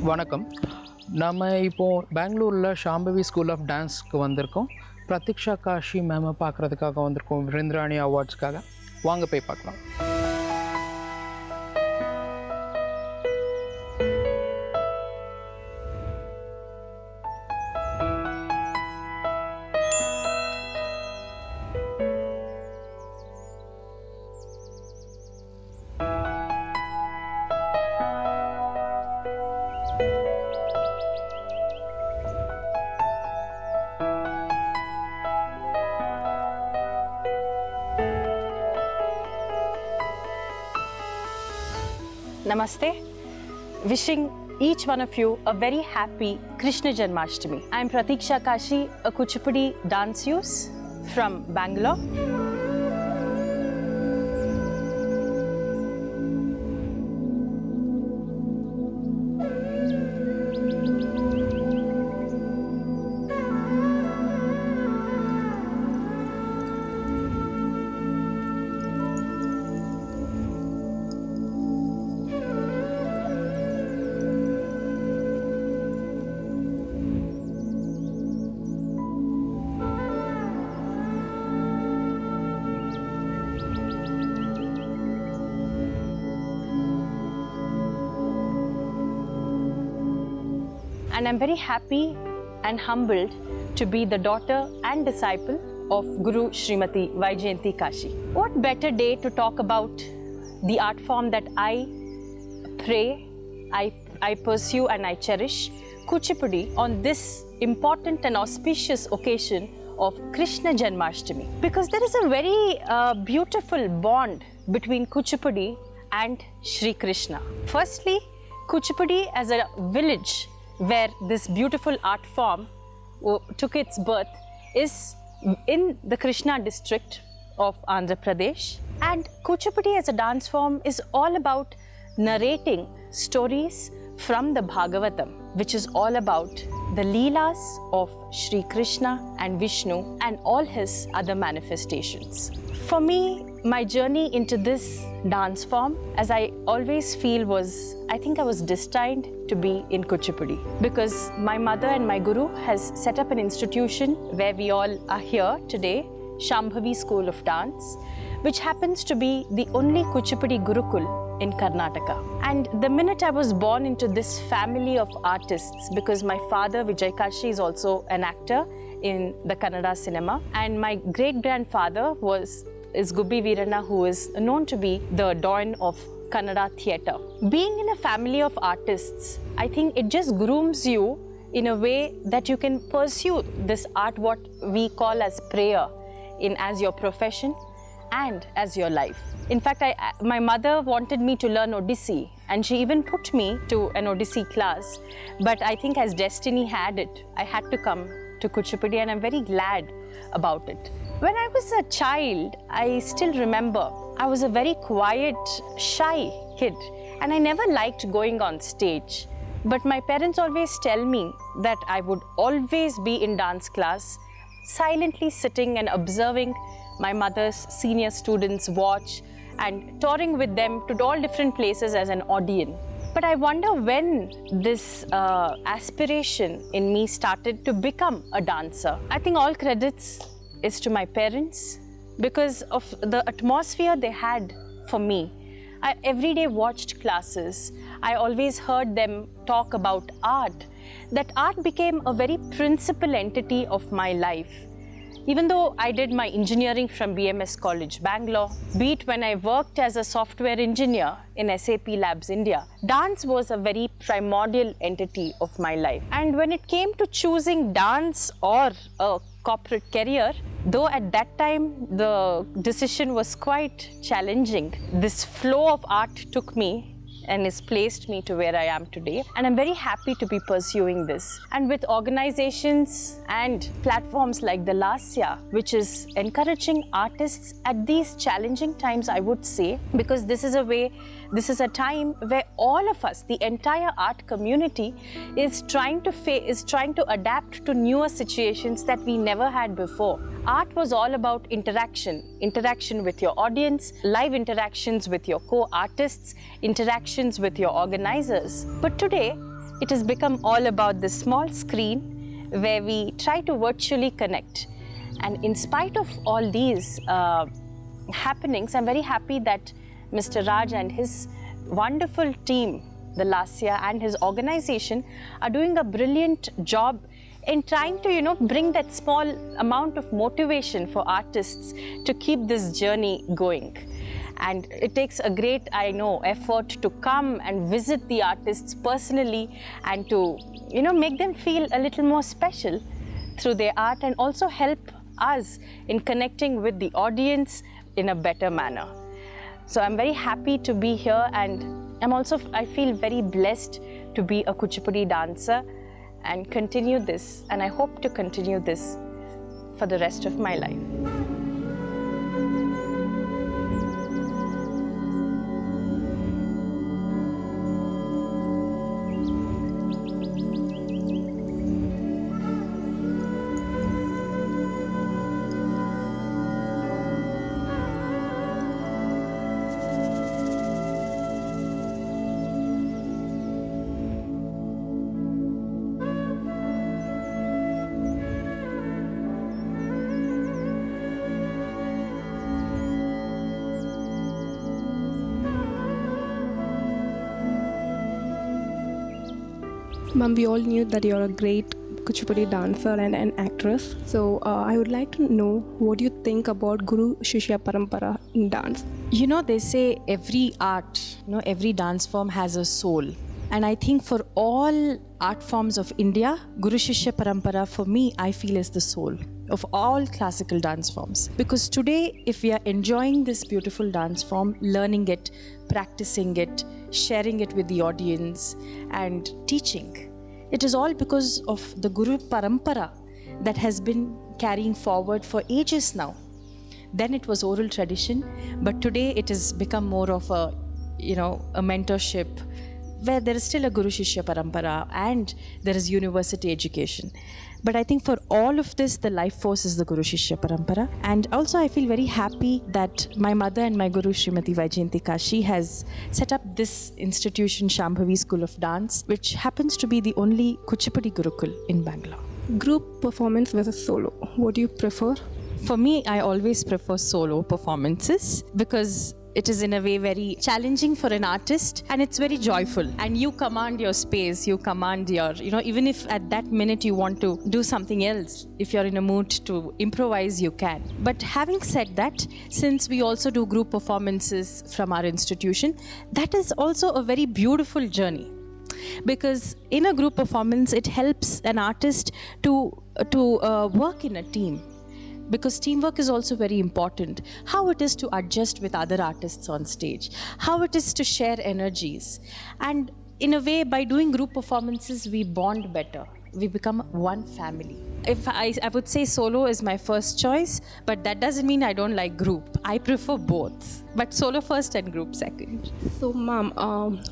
வணக்கம். நம்ம இப்போது பெங்களூரில் ஷாம்பவி ஸ்கூல் ஆஃப் டான்ஸ்க்கு வந்திருக்கோம். பிரதீக்ஷா காஷி மேமை பார்க்குறதுக்காக வந்திருக்கோம், விருந்திராணி அவார்ட்ஸ்க்காக. வாங்க போய் பார்க்கலாம். Namaste. Wishing each one of you a very happy Krishna Janmashtami. I am Pratiksha Kashi, a Kuchipudi danceuse from Bangalore. And I'm very happy and humbled to be the daughter and disciple of Guru Srimati Vaijayanti Kashi. What better day to talk about the art form that I pray, I pursue and I cherish, Kuchipudi, on this important and auspicious occasion of Krishna Janmashtami. Because there is a very beautiful bond between Kuchipudi and Shri Krishna. Firstly, Kuchipudi as a village where this beautiful art form took its birth is in the Krishna district of Andhra Pradesh. And Kuchipudi as a dance form is all about narrating stories from the Bhagavatam, which is all about the Leelas of Shri Krishna and Vishnu and all his other manifestations. For me, my journey into this dance form, as I always feel, I think I was destined to be in Kuchipudi, because my mother and my guru has set up an institution where we all are here today, Shambhavi School of Dance, which happens to be the only Kuchipudi Gurukul in Karnataka. And the minute I was born into this family of artists, because my father Vijay Kashi is also an actor in the Kannada cinema, and my great-grandfather is Gubbi Veeranna, who is known to be the Don of Kannada theatre. Being in a family of artists, I think it just grooms you in a way that you can pursue this art, what we call as prayer, as your profession and as your life. In fact, my mother wanted me to learn Odissi, and she even put me to an Odissi class. But I think as destiny had it, I had to come to Kuchipudi, and I'm very glad about it. When I was a child, I still remember I was a very quiet, shy kid, and I never liked going on stage. But my parents always tell me that I would always be in dance class, silently sitting and observing my mother's senior students watch and touring with them to all different places as an audience. But I wonder when this aspiration in me started to become a dancer. I think all credits is to my parents, because of the atmosphere they had for me. I every day watched classes. I always heard them talk about art. That art became a very principal entity of my life. Even though I did my engineering from BMS College, Bangalore, be it when I worked as a software engineer in SAP Labs India, dance was a very primordial entity of my life. And when it came to choosing dance or a corporate career, though at that time the decision was quite challenging, this flow of art took me and has placed me to where I am today. And I'm very happy to be pursuing this. And with organizations and platforms like the Lasya, which is encouraging artists at these challenging times, I would say, because this is a time where all of us, the entire art community, is trying to adapt to newer situations that we never had before. Art was all about interaction with your audience, live interactions with your co-artists, interactions with your organizers. But today, it has become all about the small screen where we try to virtually connect. And in spite of all these happenings, I'm very happy that Mr. Raj and his wonderful team, the Lasya and his organization, are doing a brilliant job in trying to, bring that small amount of motivation for artists to keep this journey going. And it takes a great, effort to come and visit the artists personally and to, make them feel a little more special through their art, and also help us in connecting with the audience in a better manner. So I'm very happy to be here, and I feel very blessed to be a Kuchipudi dancer and continue this, and I hope to continue this for the rest of my life. Ma'am, we all knew that you're a great Kuchipudi dancer and an actress. So I would like to know, what do you think about Guru Shishya Parampara in dance? They say every art, every dance form has a soul. And I think for all art forms of India, Guru Shishya Parampara, for me, I feel is the soul of all classical dance forms. Because today, if we are enjoying this beautiful dance form, learning it, practicing it, sharing it with the audience, and teaching, it is all because of the Guru Parampara that has been carrying forward for ages now. Then it was oral tradition, but today it has become more of a mentorship, where there is still a Guru Shishya Parampara and there is university education. But I think for all of this, the life force is the Guru Shishya Parampara. And also I feel very happy that my mother and my Guru Srimati Vaijayanti Kashi has set up this institution, Shambhavi School of Dance, which happens to be the only Kuchipudi Gurukul in Bangalore. Group performance versus solo, what do you prefer? For me, I always prefer solo performances because it is in a way very challenging for an artist, and it's very joyful. And you command your space, you command your, even if at that minute you want to do something else, if you're in a mood to improvise, you can. But having said that, since we also do group performances from our institution, that is also a very beautiful journey. Because in a group performance, it helps an artist to work in a team. Because teamwork is also very important. How it is to adjust with other artists on stage, how it is to share energies. And in a way, by doing group performances, we bond better. We become one family. If I would say solo is my first choice, but that doesn't mean I don't like group. I prefer both, but solo first and group second. So ma'am,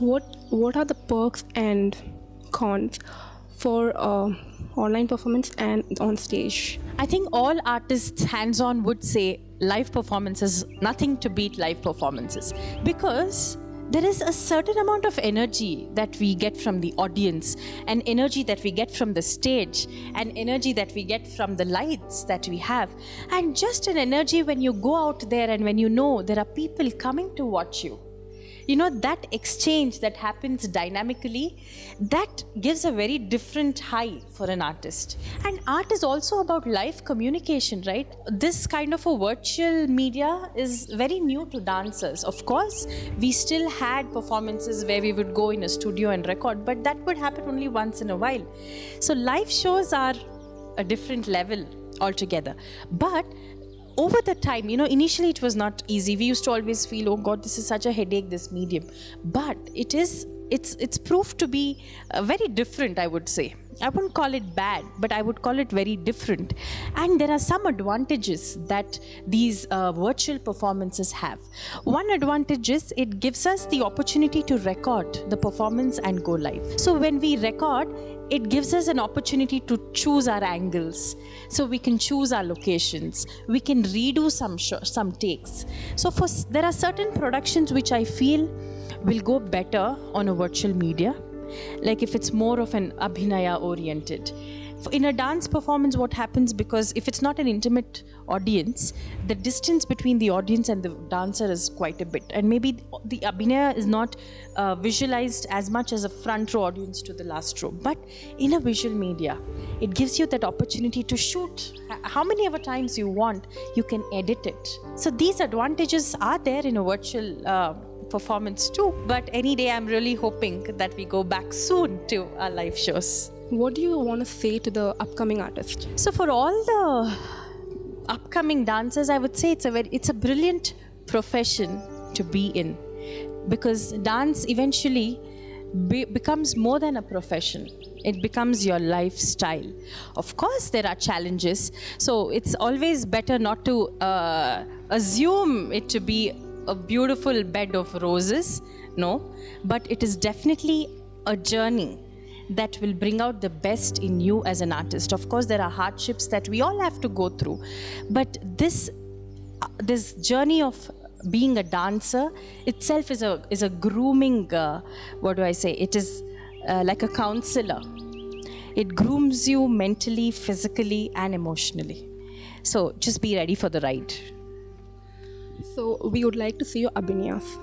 what are the perks and cons for online performance and on stage? I think all artists hands-on would say live performances, nothing to beat live performances, because there is a certain amount of energy that we get from the audience, and energy that we get from the stage, and energy that we get from the lights that we have, and just an energy when you go out there and when there are people coming to watch you. That exchange that happens dynamically, that gives a very different high for an artist. And art is also about live communication, right? This kind of a virtual media is very new to dancers. Of course, we still had performances where we would go in a studio and record, but that would happen only once in a while. So live shows are a different level altogether. But over the time, initially it was not easy. We used to always feel, oh God, this is such a headache, this medium. But it's proved to be very different, I would say. I wouldn't call it bad, but I would call it very different. And there are some advantages that these virtual performances have. One advantage is it gives us the opportunity to record the performance and go live. So when we record, it gives us an opportunity to choose our angles. So we can choose our locations. We can redo some takes. So there are certain productions which I feel will go better on a virtual media. like if it's more of an abhinaya oriented. In a dance performance, what happens, because if it's not an intimate audience, the distance between the audience and the dancer is quite a bit, and maybe the abhinaya is not visualized as much as a front row audience to the last row. But in a visual media, it gives you that opportunity to shoot how many ever times you want. You can edit it. So these advantages are there in a virtual performance too. But any day, I'm really hoping that we go back soon to our live shows. What do you want to say to the upcoming artists? So for all the upcoming dancers, I would say it's a brilliant profession to be in, because dance eventually becomes more than a profession. It becomes your lifestyle. Of course, there are challenges. So it's always better not to assume it to be a beautiful bed of roses. No, but it is definitely a journey that will bring out the best in you as an artist. Of course, there are hardships that we all have to go through, but this journey of being a dancer itself is a grooming. It is like a counselor. It grooms you mentally, physically, and emotionally. So just be ready for the ride. So we would like to see your abhinayas.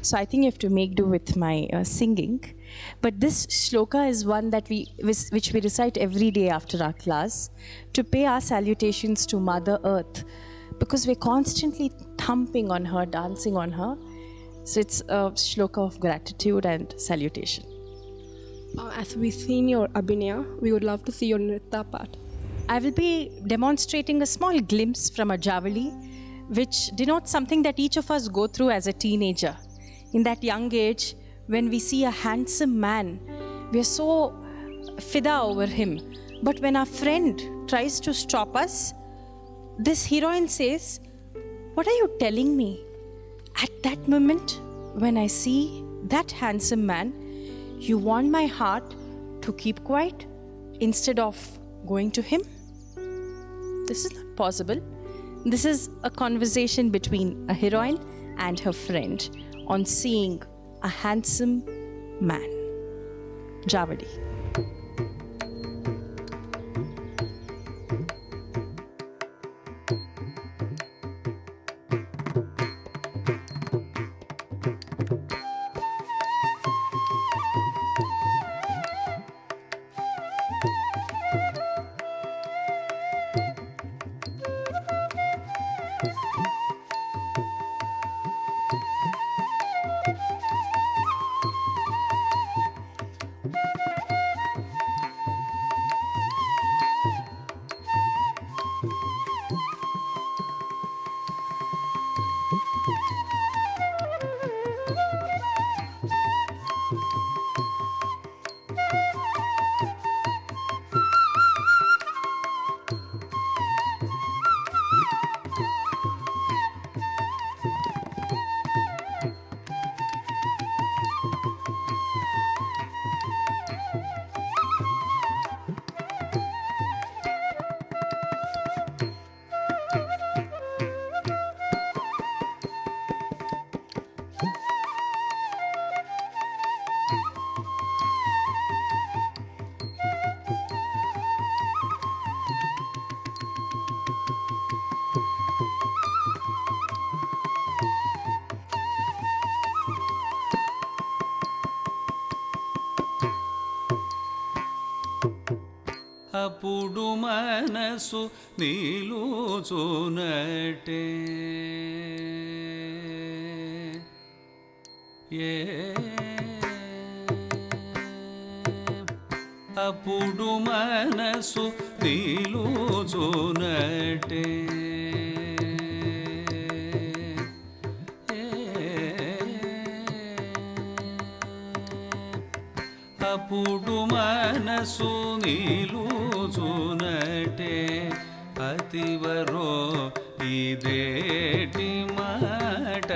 So I think you have to make do with my singing. But this shloka is one that which we recite every day after our class to pay our salutations to Mother Earth, because we're constantly thumping on her, dancing on her. So it's a shloka of gratitude and salutation. As we've seen your abhinaya, we would love to see your nritta part. I will be demonstrating a small glimpse from a javali, which denotes something that each of us go through as a teenager. In that young age, when we see a handsome man, we are so fida over him. But when our friend tries to stop us, this heroine says, "What are you telling me?" At that moment, when I see that handsome man, you want my heart to keep quiet instead of going to him? This is not possible. This is a conversation between a heroine and her friend on seeing a handsome man. Javadi. అప్పుడు మనసు నిలుచునటే అప్పుడు మనసు నిలుచునటే అప్పుడు మనసు నిలుచునటే అతివరో ఇదేటి మాట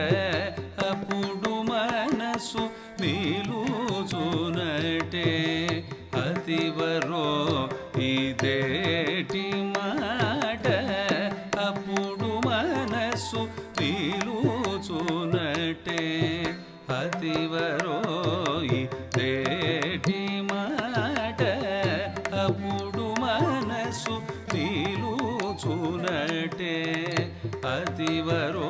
అప్పుడు మనసు నిలుచునటే అతివరో ఇదేటి మాట అప్పుడు మనసు నిలుచునటే అతివరో ఇదేటి మాట అప్పుడు మనసు నిలుచునటే అతివరో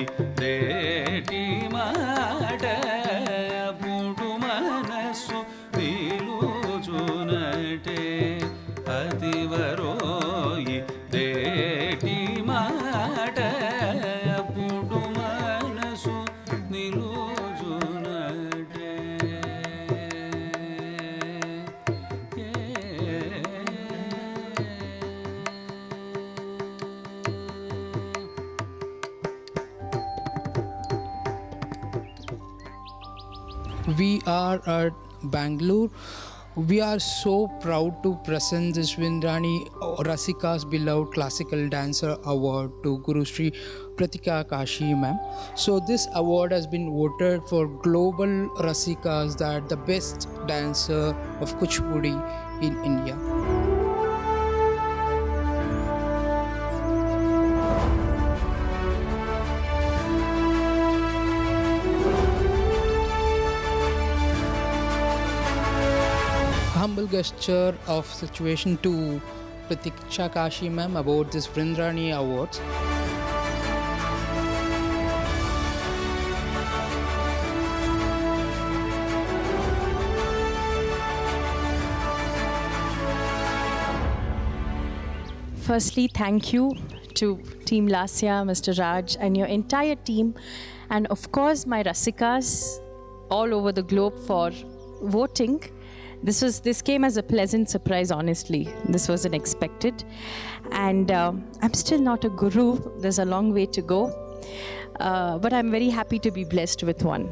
ఇదేటి మాట అప్పుడు మనసు నిలుచునటే అతివరో ఇదేటి మాట అప్పుడు మనసు నిలుచునటే We are at Bangalore. We are so proud to present this Vindrani Rasika's beloved classical dancer award to Guru Sri Pratika Kashi ma'am. So this award has been voted for global Rasikas that the best dancer of Kuchipudi in India. Humble gesture of situation to Pratiksha Kashi ma'am about this Vrindrani Awards. Firstly, thank you to Team Lasya, Mr. Raj, and your entire team, and of course, my Rasikas all over the globe for voting. This came as a pleasant surprise, honestly. This wasn't expected. And I'm still not a guru. There's a long way to go. But I'm very happy to be blessed with one.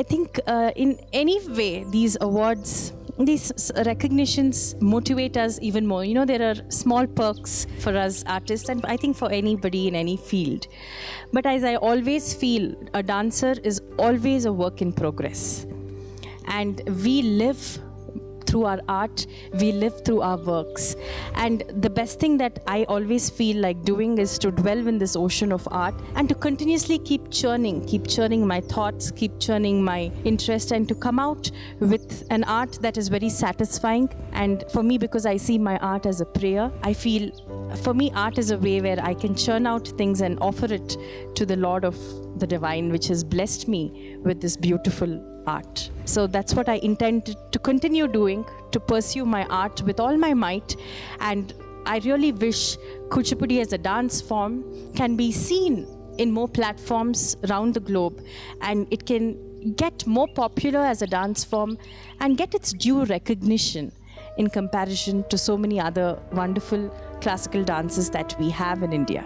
I think in any way, these awards, these recognitions motivate us even more. You know, there are small perks for us artists, and I think for anybody in any field. But as I always feel, a dancer is always a work in progress. And we live through our art, we live through our works. And the best thing that I always feel like doing is to dwell in this ocean of art and to continuously keep churning my thoughts, keep churning my interest, and to come out with an art that is very satisfying. And for me, because I see my art as a prayer, I feel for me art is a way where I can churn out things and offer it to the Lord of the Divine, which has blessed me with this beautiful art. So that's what I intend to continue doing, to pursue my art with all my might. And I really wish Kuchipudi as a dance form can be seen in more platforms around the globe, and it can get more popular as a dance form and get its due recognition in comparison to so many other wonderful classical dances that we have in India.